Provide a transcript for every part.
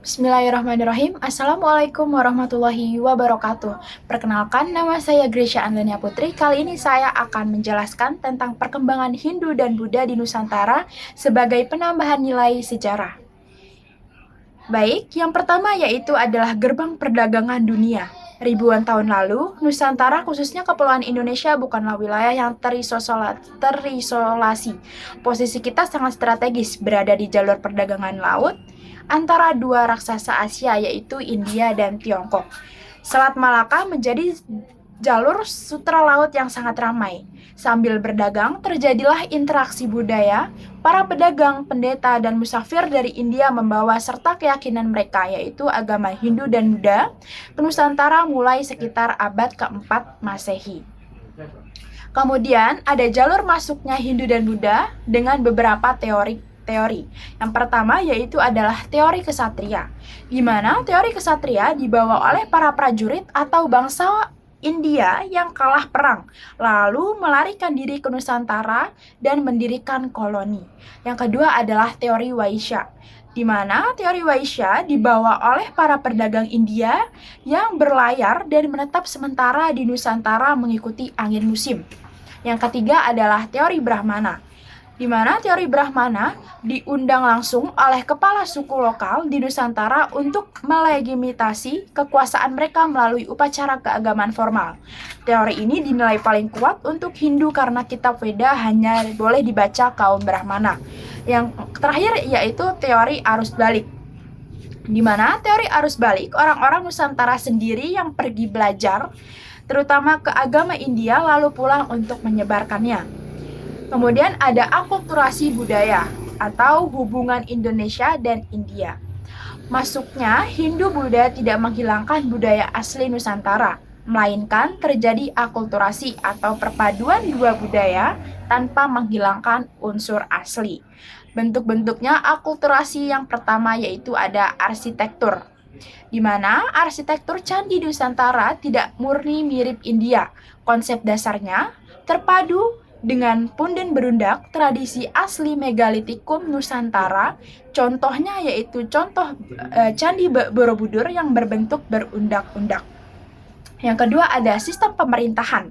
Bismillahirrahmanirrahim. Assalamualaikum warahmatullahi wabarakatuh. Perkenalkan, nama saya Gresya Andania Putri. Kali ini saya akan menjelaskan tentang perkembangan Hindu dan Buddha di Nusantara sebagai penambahan nilai sejarah. Baik, yang pertama yaitu adalah gerbang perdagangan dunia. Ribuan tahun lalu, Nusantara khususnya Kepulauan Indonesia bukanlah wilayah yang terisolasi. Posisi kita sangat strategis, berada di jalur perdagangan laut antara dua raksasa Asia yaitu India dan Tiongkok. Selat Malaka menjadi jalur sutra laut yang sangat ramai. Sambil berdagang, terjadilah interaksi budaya. Para pedagang, pendeta, dan musafir dari India membawa serta keyakinan mereka, yaitu agama Hindu dan Buddha, ke Nusantara mulai sekitar abad keempat Masehi. Kemudian ada jalur masuknya Hindu dan Buddha dengan beberapa teori. Yang pertama yaitu adalah teori kesatria, di mana teori kesatria dibawa oleh para prajurit atau bangsa India yang kalah perang, lalu melarikan diri ke Nusantara dan mendirikan koloni. Yang kedua adalah teori Vaishya, di mana teori Vaishya dibawa oleh para pedagang India yang berlayar dan menetap sementara di Nusantara mengikuti angin musim. Yang ketiga adalah teori Brahmana, di mana teori Brahmana diundang langsung oleh kepala suku lokal di Nusantara untuk melegitimasi kekuasaan mereka melalui upacara keagamaan formal. Teori ini dinilai paling kuat untuk Hindu karena kitab Veda hanya boleh dibaca kaum Brahmana. Yang terakhir yaitu teori arus balik, di mana teori arus balik orang-orang Nusantara sendiri yang pergi belajar terutama ke agama India lalu pulang untuk menyebarkannya. Kemudian ada akulturasi budaya atau hubungan Indonesia dan India. Masuknya Hindu-Buddha tidak menghilangkan budaya asli Nusantara, melainkan terjadi akulturasi atau perpaduan dua budaya tanpa menghilangkan unsur asli. Bentuk-bentuknya akulturasi yang pertama yaitu ada arsitektur, di mana arsitektur candi Nusantara tidak murni mirip India. Konsep dasarnya terpadu dengan punden berundak, tradisi asli megalitikum Nusantara. Contohnya yaitu contoh Candi Borobudur yang berbentuk berundak-undak. Yang kedua ada sistem pemerintahan,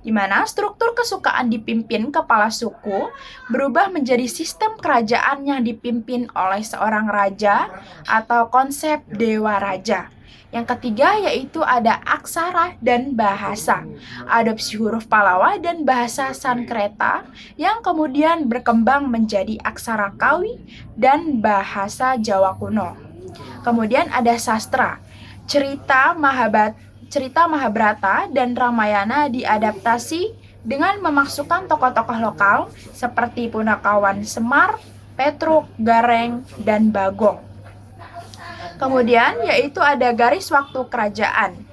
di mana struktur kesukaan dipimpin kepala suku berubah menjadi sistem kerajaan yang dipimpin oleh seorang raja atau konsep dewa raja. Yang ketiga yaitu ada aksara dan bahasa, adopsi huruf Palawa dan bahasa Sanskerta yang kemudian berkembang menjadi aksara Kawi dan bahasa Jawa kuno. Kemudian ada sastra, cerita Mahabharata dan Ramayana diadaptasi dengan memasukkan tokoh-tokoh lokal seperti Punakawan Semar, Petruk, Gareng, dan Bagong. Kemudian yaitu ada garis waktu kerajaan.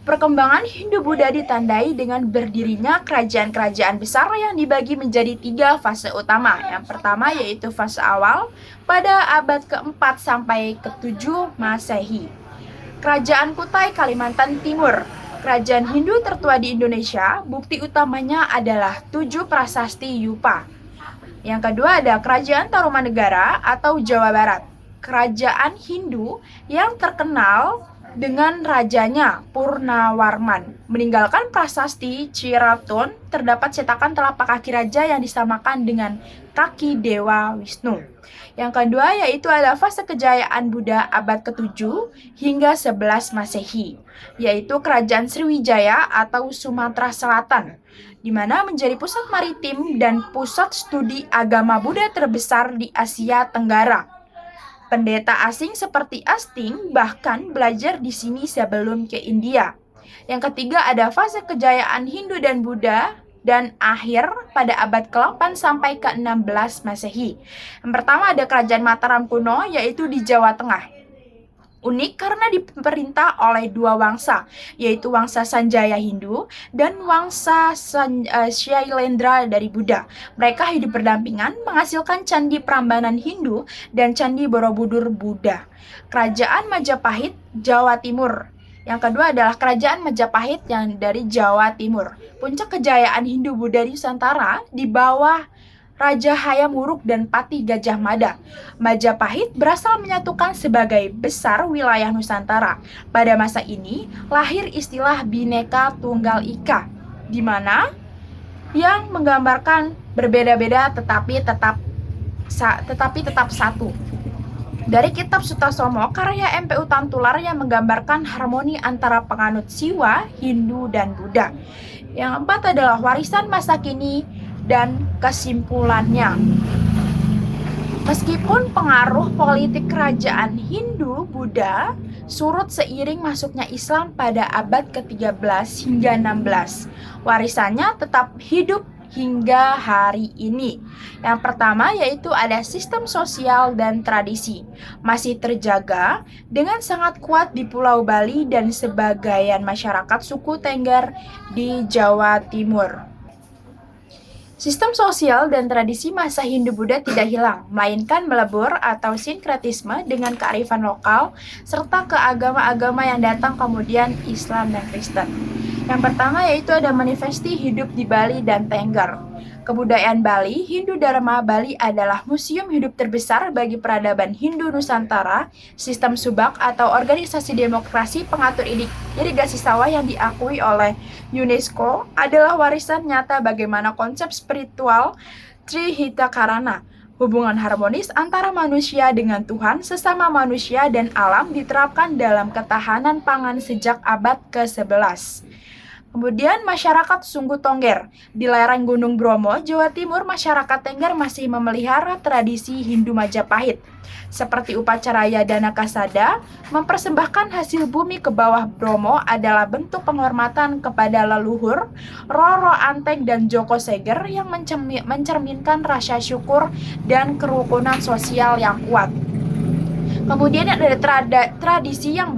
Perkembangan Hindu-Buddha ditandai dengan berdirinya kerajaan-kerajaan besar yang dibagi menjadi 3 fase utama. Yang pertama yaitu fase awal pada abad ke-4 sampai ke-7 Masehi. Kerajaan Kutai Kalimantan Timur, kerajaan Hindu tertua di Indonesia, bukti utamanya adalah 7 prasasti Yupa. Yang kedua ada kerajaan Tarumanegara atau Jawa Barat, kerajaan Hindu yang terkenal dengan rajanya Purnawarman. Meninggalkan prasasti Ciratun, terdapat cetakan telapak kaki raja yang disamakan dengan kaki Dewa Wisnu. Yang kedua yaitu ada fase kejayaan Buddha abad ke-7 hingga 11 Masehi, yaitu kerajaan Sriwijaya atau Sumatera Selatan, di mana menjadi pusat maritim dan pusat studi agama Buddha terbesar di Asia Tenggara. Pendeta asing seperti Asting bahkan belajar di sini sebelum ke India. Yang ketiga ada fase kejayaan Hindu dan Buddha dan akhir pada abad ke-8 sampai ke-16 Masehi. Yang pertama ada kerajaan Mataram kuno yaitu di Jawa Tengah. Unik karena diperintah oleh 2 wangsa, yaitu wangsa Sanjaya Hindu dan wangsa Shailendra dari Buddha. Mereka hidup berdampingan, menghasilkan Candi Prambanan Hindu dan Candi Borobudur Buddha. Kerajaan Majapahit, Jawa Timur. Yang kedua adalah kerajaan Majapahit yang dari Jawa Timur. Puncak kejayaan Hindu-Buddha di Nusantara di bawah Raja Hayam Wuruk dan Pati Gajah Mada. Majapahit berasal menyatukan sebagai besar wilayah Nusantara. Pada masa ini, lahir istilah Bhinneka Tunggal Ika, di mana yang menggambarkan berbeda-beda tetapi tetap satu. Dari kitab Sutasoma, karya MPU Tantular yang menggambarkan harmoni antara penganut Siwa, Hindu, dan Buddha. Yang keempat adalah warisan masa kini dan kesimpulannya. Meskipun pengaruh politik kerajaan Hindu-Buddha surut seiring masuknya Islam pada abad ke-13 hingga 16, warisannya tetap hidup hingga hari ini. Yang pertama yaitu ada sistem sosial dan tradisi. Masih terjaga dengan sangat kuat di Pulau Bali dan sebagian masyarakat suku Tengger di Jawa Timur. Sistem sosial dan tradisi masa Hindu-Buddha tidak hilang, melainkan melebur atau sinkretisme dengan kearifan lokal serta ke agama-agama yang datang kemudian Islam dan Kristen. Yang pertama yaitu ada manifesti hidup di Bali dan Tengger. Kebudayaan Bali, Hindu Dharma Bali adalah museum hidup terbesar bagi peradaban Hindu Nusantara. Sistem subak atau organisasi demokrasi pengatur irigasi sawah yang diakui oleh UNESCO adalah warisan nyata bagaimana konsep spiritual Trihita Karana. Hubungan harmonis antara manusia dengan Tuhan, sesama manusia dan alam diterapkan dalam ketahanan pangan sejak abad ke-11. Kemudian masyarakat Sunggu Tongger. Di lereng Gunung Bromo, Jawa Timur, masyarakat Tengger masih memelihara tradisi Hindu Majapahit. Seperti upacara Yadana Kasada, mempersembahkan hasil bumi ke bawah Bromo adalah bentuk penghormatan kepada leluhur, Roro Anteng dan Joko Seger yang mencerminkan rasa syukur dan kerukunan sosial yang kuat. Kemudian ada tradisi yang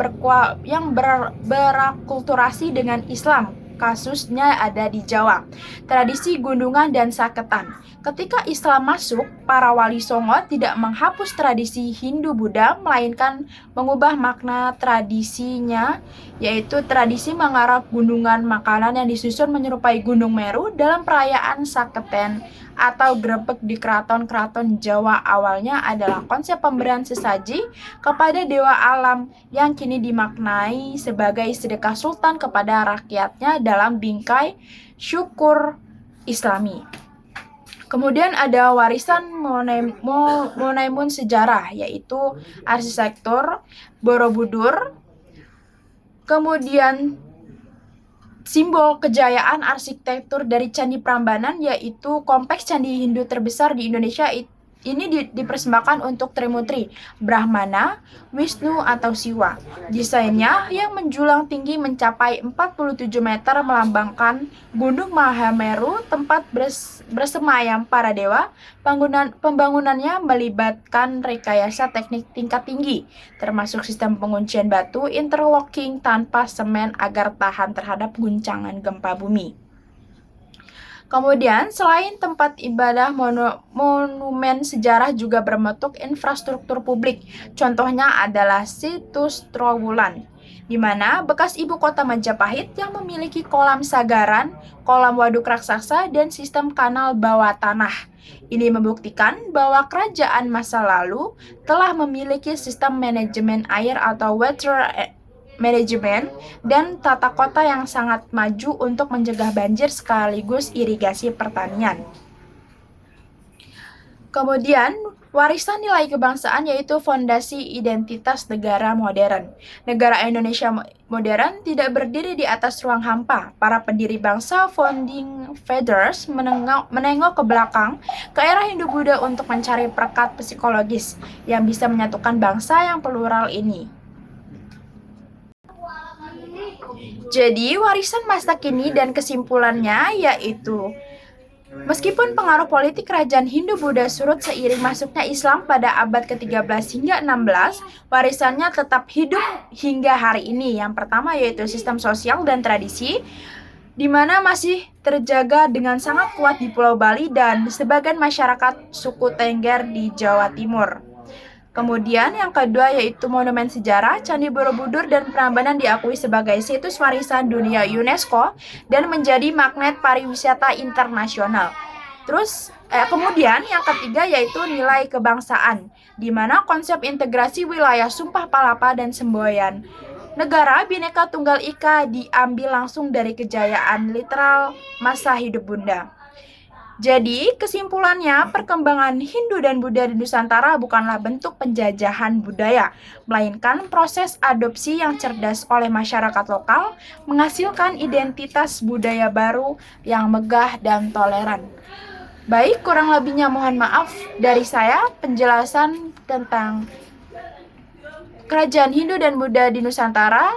berakulturasi dengan Islam. Kasusnya ada di Jawa. Tradisi gunungan dan saketan. Ketika Islam masuk, para wali songo tidak menghapus tradisi Hindu-Buddha, melainkan mengubah makna tradisinya, yaitu tradisi mengarah gunungan makanan yang disusun menyerupai Gunung Meru dalam perayaan saketen atau grebek di keraton-keraton Jawa. Awalnya adalah konsep pemberian sesaji kepada dewa alam yang kini dimaknai sebagai sedekah sultan kepada rakyatnya dalam bingkai syukur Islami. Kemudian ada warisan monumen sejarah, yaitu arsitektur Borobudur. Kemudian simbol kejayaan arsitektur dari Candi Prambanan, yaitu kompleks candi Hindu terbesar di Indonesia. Ini dipersembahkan untuk Trimurti, Brahmana, Wisnu atau Siwa. Desainnya yang menjulang tinggi mencapai 47 meter melambangkan Gunung Mahameru, tempat bersemayam para dewa. Pembangunannya melibatkan rekayasa teknik tingkat tinggi, termasuk sistem penguncian batu interlocking tanpa semen agar tahan terhadap guncangan gempa bumi. Kemudian, selain tempat ibadah, monumen sejarah juga berbentuk infrastruktur publik. Contohnya adalah situs Trowulan, di mana bekas ibu kota Majapahit yang memiliki kolam sagaran, kolam waduk raksasa, dan sistem kanal bawah tanah. Ini membuktikan bahwa kerajaan masa lalu telah memiliki sistem manajemen air atau water manajemen dan tata kota yang sangat maju untuk mencegah banjir sekaligus irigasi pertanian. Kemudian, warisan nilai kebangsaan yaitu fondasi identitas negara modern. Negara Indonesia modern tidak berdiri di atas ruang hampa. Para pendiri bangsa founding fathers menengok ke belakang ke era Hindu-Buddha untuk mencari perekat psikologis yang bisa menyatukan bangsa yang plural ini. Jadi, warisan masa kini dan kesimpulannya yaitu meskipun pengaruh politik kerajaan Hindu-Buddha surut seiring masuknya Islam pada abad ke-13 hingga 16, warisannya tetap hidup hingga hari ini. Yang pertama yaitu sistem sosial dan tradisi, di mana masih terjaga dengan sangat kuat di Pulau Bali dan sebagian masyarakat suku Tengger di Jawa Timur. Kemudian yang kedua yaitu monumen sejarah. Candi Borobudur dan Prambanan diakui sebagai situs warisan dunia UNESCO dan menjadi magnet pariwisata internasional. Kemudian yang ketiga yaitu nilai kebangsaan, di mana konsep integrasi wilayah Sumpah Palapa dan Semboyan Negara Bhinneka Tunggal Ika diambil langsung dari kejayaan literal masa hidup Bunda. Jadi, kesimpulannya, perkembangan Hindu dan Buddha di Nusantara bukanlah bentuk penjajahan budaya, melainkan proses adopsi yang cerdas oleh masyarakat lokal, menghasilkan identitas budaya baru yang megah dan toleran. Baik, kurang lebihnya mohon maaf dari saya, penjelasan tentang Kerajaan Hindu dan Buddha di Nusantara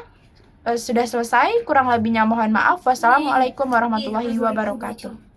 sudah selesai. Kurang lebihnya mohon maaf. Wassalamualaikum warahmatullahi wabarakatuh.